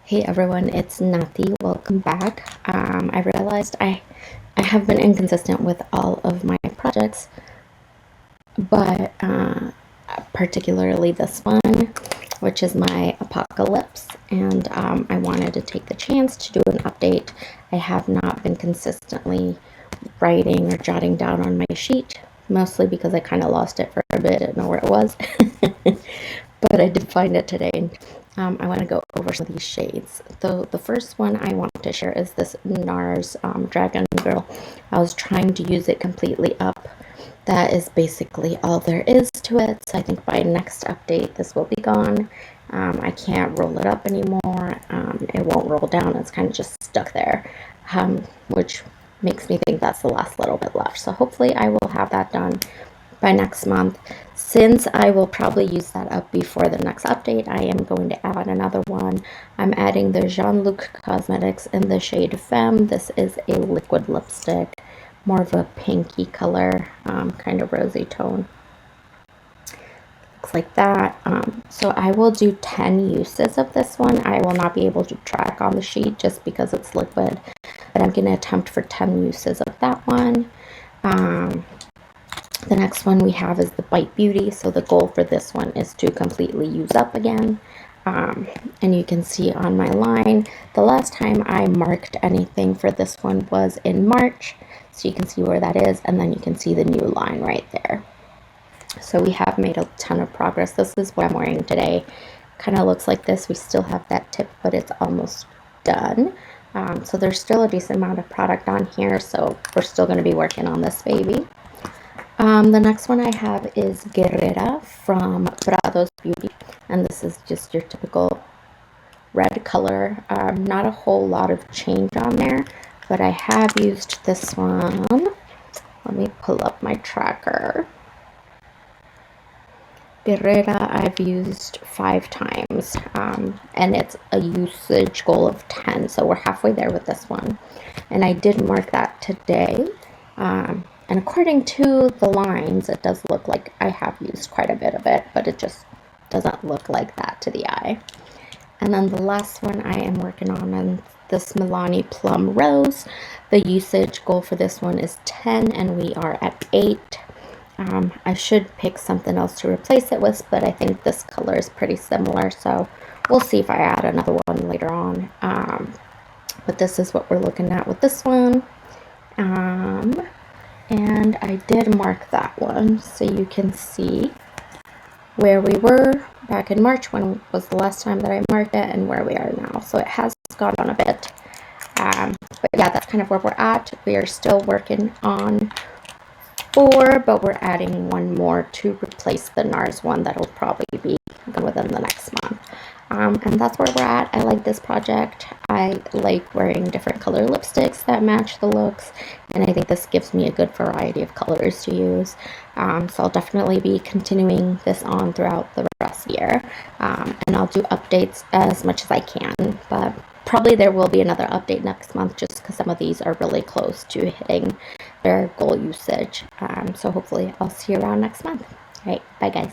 Hey everyone, it's Nati. Welcome back. I realized I have been inconsistent with all of my projects, but particularly this one, which is my apocalypse, and I wanted to take the chance to do an update. I have not been consistently writing or jotting down on my sheet, mostly because I kind of lost it for a bit, didn't know where it was. But I did find it today. I want to go over some of these shades. The first one I want to share is this NARS Dragon Girl. I was trying to use it completely up. That is basically all there is to it. So I think by next update, this will be gone. I can't roll it up anymore. It won't roll down. It's kind of just stuck there, which makes me think that's the last little bit left. So hopefully I will have that done by next month. Since I will probably use that up before the next update, I am going to add another one. I'm adding the Jean-Luc Cosmetics in the shade Femme. This is a liquid lipstick, more of a pinky color, kind of rosy tone. Looks like that. So I will do 10 uses of this one. I will not be able to track on the sheet just because it's liquid, but I'm going to attempt for 10 uses of that one. The next one we have is the Bite Beauty. So the goal for this one is to completely use up again. And you can see on my line, the last time I marked anything for this one was in March. So you can see where that is, and then you can see the new line right there. So we have made a ton of progress. This is what I'm wearing today. Kind of looks like this. We still have that tip, but it's almost done. So there's still a decent amount of product on here, so we're still going to be working on this baby. The next one I have is Guerrera from Prado's Beauty, and this is just your typical red color. Not a whole lot of change on there, but I have used this one. Let me pull up my tracker. Guerrera I've used 5 times, and it's a usage goal of 10, so we're halfway there with this one. And I did mark that today. And according to the lines, it does look like I have used quite a bit of it, but it just doesn't look like that to the eye. And then the last one I am working on is this Milani Plum Rose. The usage goal for this one is 10, and we are at 8. I should pick something else to replace it with, but I think this color is pretty similar, so we'll see if I add another one later on. But this is what we're looking at with this one. And I did mark that one, so you can see where we were back in March, when was the last time that I marked it, and where we are now. So it has gone on a bit. But yeah, that's kind of where we're at. We are still working on 4, but we're adding one more to replace the NARS one that'll probably be done within the next month. And that's where we're at. I like this project. I like wearing different color lipsticks that match the looks, and I think this gives me a good variety of colors to use. So I'll definitely be continuing this on throughout the rest of the year, and I'll do updates as much as I can, but probably there will be another update next month just because some of these are really close to hitting their goal usage. So hopefully I'll see you around next month. All right, bye guys.